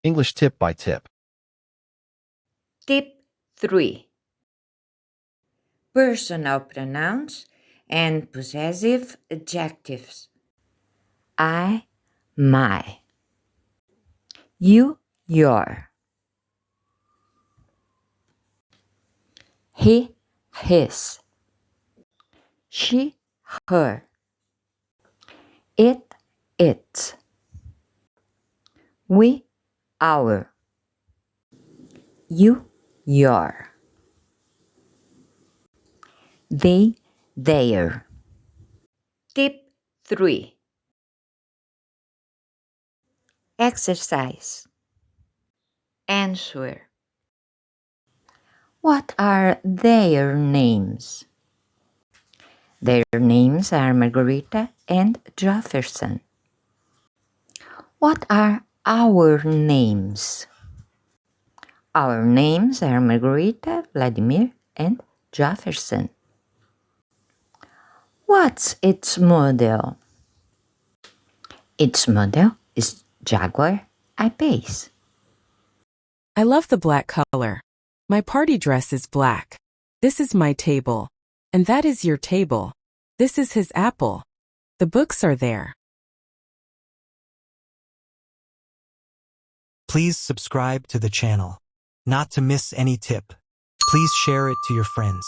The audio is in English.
English tip by tip. Tip 3. Personal pronouns and possessive adjectives. I, my. You, your. He, his. She, her. It, its. We, our. You, your. They, their. Tip 3. Exercise. Answer. What are their names? Their names are Margarita and Jefferson. What are our names? Our names are Margarita, Vladimir, and Jefferson. What's its model? Its model is Jaguar I-Pace. I love the black color. My party dress is black. This is my table. And that is your table. This is his apple. The books are there. Please subscribe to the channel. Not to miss any tip. Please share it to your friends.